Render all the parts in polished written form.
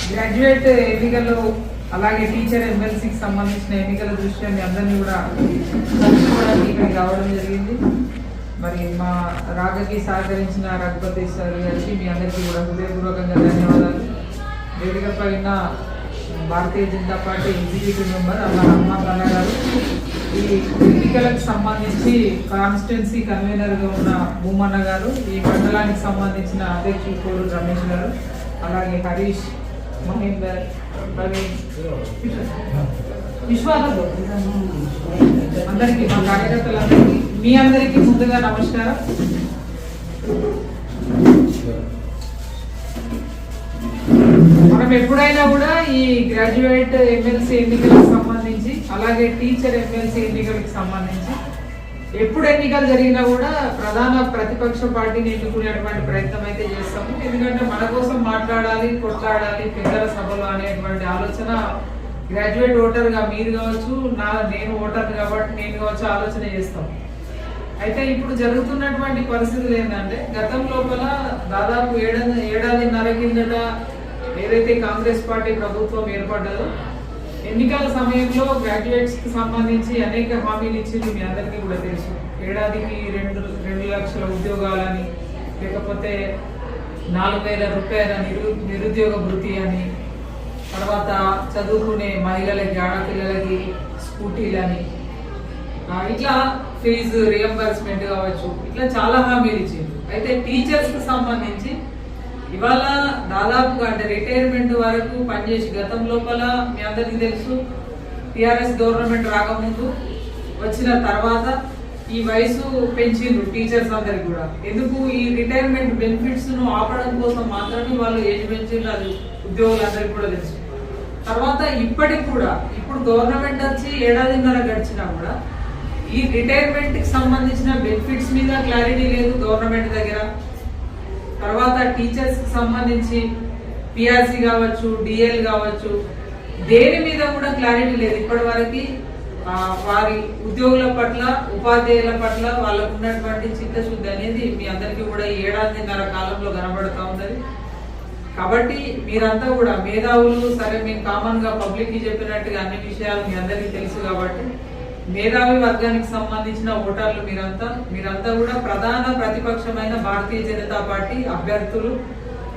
Graduate ఎన్నికల్లో అలాగే teacher ఎమ్మెల్సీకి సంబంధించిన ఎన్నికల దృష్ట్యా మీ అందరినీ కూడా కలుసుకోవడానికి ఇక్కడికి రావడం జరిగింది. మరి మా రాగకి సహకరించిన రఘుపతి సార్ గారికి మీ అందరికీ కూడా హృదయపూర్వకంగా ధన్యవాదాలు. వేదిక పైన Bharatiya Janata party executive member అన్న హనుమంత్ అన్న గారు, ఈ ఎన్నికలకు సంబంధించి కాన్స్టిట్యున్సీ కన్వీనర్గా ఉన్న భూమన్న గారు, ఈ మండలానికి సంబంధించిన అధ్యక్షులు కోరు రమేష్ గారు, అలాగే హరీష్, మహేందర్, ప్రవీణ్, విశ్వాసం అందరికీ, మా కార్యకర్తలందరికీ మీ అందరికీ ముందుగా నమస్కారం. మనం ఎప్పుడైనా కూడా ఈ గ్రాడ్యుయేట్ ఎమ్మెల్సీ ఎన్నికలకు సంబంధించి అలాగే టీచర్ ఎమ్మెల్సీ ఎన్నికలకు సంబంధించి ఎప్పుడు ఎన్నికలు జరిగినా కూడా ప్రధాన ప్రతిపక్ష పార్టీని ఎన్నుకునేటువంటి ప్రయత్నం అయితే చేస్తాము. ఎందుకంటే మన కోసం మాట్లాడాలి, కొట్లాడాలి పెద్దల సభలు అనేటువంటి ఆలోచన గ్రాడ్యుయేట్ ఓటర్గా మీరు కావచ్చు, నేను ఓటర్ కాబట్టి నేను కావచ్చు ఆలోచన చేస్తాం. అయితే ఇప్పుడు జరుగుతున్నటువంటి పరిస్థితులు ఏంటంటే, గతం లోపల దాదాపు ఏడాదిన్నర కిందట ఏదైతే కాంగ్రెస్ పార్టీ ప్రభుత్వం ఏర్పడ్డదో ఎన్నికల సమయంలో గ్రాడ్యుయేట్స్ కి సంబంధించి అనేక హామీలు ఇచ్చింది మీ అందరికీ కూడా తెలుసు. ఏడాదికి 2 లక్షల ఉద్యోగాలని, లేకపోతే 4,000 రూపాయల నిరుద్యోగ భృతి అని, తర్వాత చదువుకునే మహిళలకి ఆడపిల్లలకి స్కూటీలని, ఇట్లా ఫీజు రియంబర్స్మెంట్ కావచ్చు, ఇట్లా చాలా హామీలు ఇచ్చింది. అయితే టీచర్స్ కి సంబంధించి ఇవాళ దాదాపుగా అంటే రిటైర్మెంట్ వరకు పనిచేసి గతం లోపల మీ అందరికీ తెలుసు టిఆర్ఎస్ గవర్నమెంట్ రాకముందు వచ్చిన తర్వాత ఈ వయసు పెంచిండ్రు టీచర్స్ అందరికి కూడా. ఎందుకు? ఈ రిటైర్మెంట్ బెనిఫిట్స్ ను ఆపడం కోసం మాత్రమే వాళ్ళు ఏజ్ పెంచిండ్రు, అది ఉద్యోగులందరికీ కూడా తెలుసు. తర్వాత ఇప్పటికి కూడా ఇప్పుడు గవర్నమెంట్ వచ్చి ఏడాదిన్నర గడిచినా కూడా ఈ రిటైర్మెంట్ కి సంబంధించిన బెనిఫిట్స్ మీద క్లారిటీ లేదు గవర్నమెంట్ దగ్గర. తర్వాత టీచర్స్ కి సంబంధించి పిఆర్సీ కావచ్చు, డిఎల్ కావచ్చు, దేని మీద కూడా క్లారిటీ లేదు ఇప్పటి వరకు. వారి ఉద్యోగుల పట్ల, ఉపాధ్యాయుల పట్ల వాళ్ళకు ఉన్నటువంటి చిత్తశుద్ధి అనేది మీ అందరికీ కూడా ఈ ఏడాదిన్నర కాలంలో కనబడుతూ ఉన్నది. కాబట్టి మీరంతా కూడా మేధావులు. సరే, మేము కామన్ గా పబ్లిక్ కి చెప్పినట్టుగా అన్ని విషయాలు మీ అందరికీ తెలుసు కాబట్టి మేధావి వర్గానికి సంబంధించిన ఓటర్లు మీరంతా కూడా ప్రధాన ప్రతిపక్షమైన భారతీయ జనతా పార్టీ అభ్యర్థులు,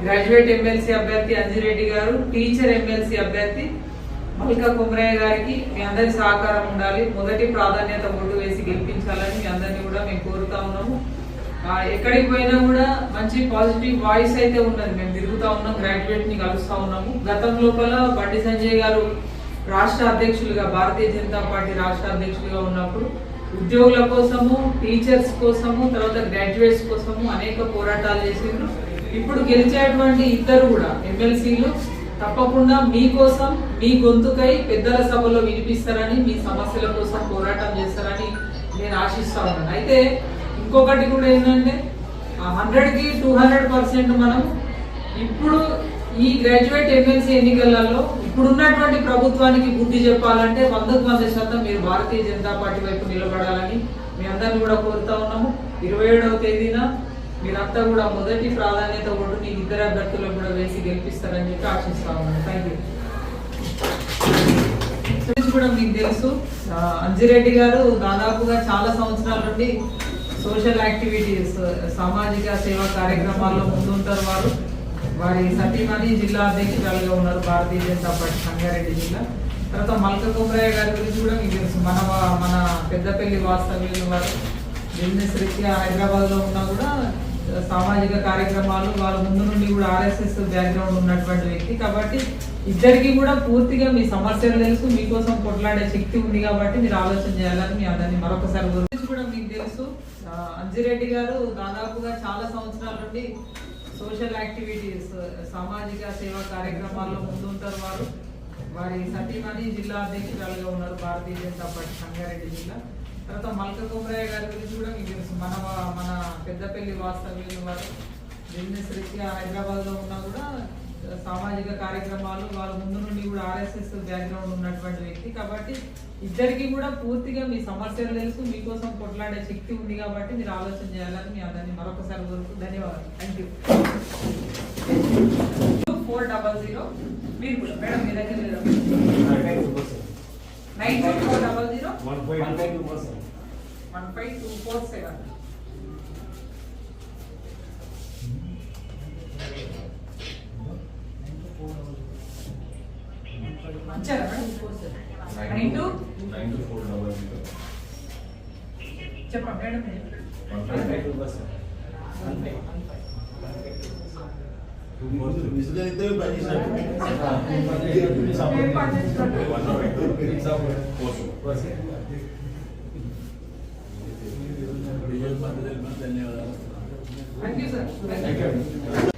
గ్రాడ్యుయేట్ ఎమ్మెల్సీ అభ్యర్థి అంజిరెడ్డి గారు, టీచర్ ఎమ్మెల్సీ అభ్యర్థి మల్కా కుమ్రయ్య గారికి మీ అందరి సహకారం ఉండాలి. మొదటి ప్రాధాన్యత ఓటు వేసి గెలిపించాలని మీ అందరినీ కూడా మేము కోరుతా ఉన్నాము. ఎక్కడికి పోయినా కూడా మంచి పాజిటివ్ వాయిస్ అయితే ఉన్నది. మేము తిరుగుతా ఉన్నాం, గ్రాడ్యుయేట్ ని కలుస్తా ఉన్నాము. గతం లోపల బండి సంజయ్ గారు రాష్ట్ర అధ్యక్షులుగా, భారతీయ జనతా పార్టీ రాష్ట్ర అధ్యక్షులుగా ఉన్నప్పుడు ఉద్యోగుల కోసము, టీచర్స్ కోసము, తర్వాత గ్రాడ్యుయేట్స్ కోసము అనేక పోరాటాలు చేసిండ్రు. ఇప్పుడు గెలిచేటువంటి ఇద్దరు కూడా ఎమ్మెల్సీలు తప్పకుండా మీకోసం, మీ గొంతుకై పెద్దల సభలో వినిపిస్తారని, మీ సమస్యల కోసం పోరాటం చేస్తారని నేను ఆశిస్తా ఉన్నాను. అయితే ఇంకొకటి కూడా ఏంటంటే 100కి 200% మనం ఇప్పుడు ఈ గ్రాడ్యుయేట్ ఎమ్మెల్సీ ఎన్నికలలో ఇప్పుడున్నటువంటి ప్రభుత్వానికి బుద్ధి చెప్పాలంటే 100% మీరు భారతీయ జనతా పార్టీ వైపు నిలబడాలని మీ అందరినీ కూడా కోరుతా ఉన్నాము. 27వ తేదీన మీరంతా కూడా మొదటి ప్రాధాన్యత ఓటుని ఇద్దరు అభ్యర్థులకు కూడా వేసి గెలిపిస్తారని చెప్పి ఆశిస్తా ఉన్నాను. Thank you. కూడా మీకు తెలుసు, అంజిరెడ్డి గారు దాదాపుగా చాలా సంవత్సరాల నుండి సోషల్ యాక్టివిటీస్, సామాజిక సేవా కార్యక్రమాల్లో ముందుంటారు. వారి సతీమణి జిల్లా అధ్యక్షురాలుగా ఉన్నారు భారతీయ జనతా పార్టీ సంగారెడ్డి జిల్లా. తర్వాత మల్కా కుమ్రయ్య గారి గురించి కూడా మీకు తెలుసు. మన పెద్దపల్లి వాస్తవ్యులు, వారు బిజినెస్ రీత్యా హైదరాబాద్ లో ఉన్నా కూడా సామాజిక కార్యక్రమాలు వాళ్ళ ముందు నుండి కూడా ఆర్ఎస్ఎస్ బ్యాక్గ్రౌండ్ ఉన్నటువంటి వ్యక్తి. కాబట్టి ఇద్దరికి కూడా పూర్తిగా మీ సమస్యలు తెలుసు, మీకోసం కొట్లాడే శక్తి ఉంది. కాబట్టి మీరు ఆలోచన చేయాలని మీ అందరినీ మరొకసారి గురించి కూడా మీకు తెలుసు. అంజిరెడ్డి గారు దాదాపుగా చాలా సంవత్సరాల నుండి సోషల్ యాక్టివిటీస్, సామాజిక సేవా కార్యక్రమాల్లో ముందుంటారు. వారి సతీమణి జిల్లా అధ్యక్షురాలుగా ఉన్నారు భారతీయ జనతా పార్టీ సంగారెడ్డి జిల్లా. తర్వాత మల్కా కుమ్రయ్య గారి గురించి కూడా మీకు తెలుసు. మన పెద్దపల్లి వాస్తవ్యులు, వారు బిజినెస్ రీత్యా హైదరాబాద్ లో ఉన్నా కూడా సామాజిక కార్యక్రమాలు వాళ్ళ ముందు నుండి కూడా ఆర్ఎస్ఎస్ బ్యాక్గ్రౌండ్ ఉన్నటువంటి వ్యక్తి. కాబట్టి ఇద్దరికి కూడా పూర్తిగా మీ సమస్యలు తెలుసు, మీకోసం కొట్లాడే శక్తి ఉంది. కాబట్టి మీరు ఆలోచన చేయాలని మీ అందరినీ మరొకసారి కోరుతూ ధన్యవాదాలు. Thank you. 9400 మీరు కూడా మేడం మీ దగ్గర లేదా 92400 15247 ఇచ్చారా మేడం 92400 చెప్పండి మేడం ధన్యవాదాలు. Thank you sir.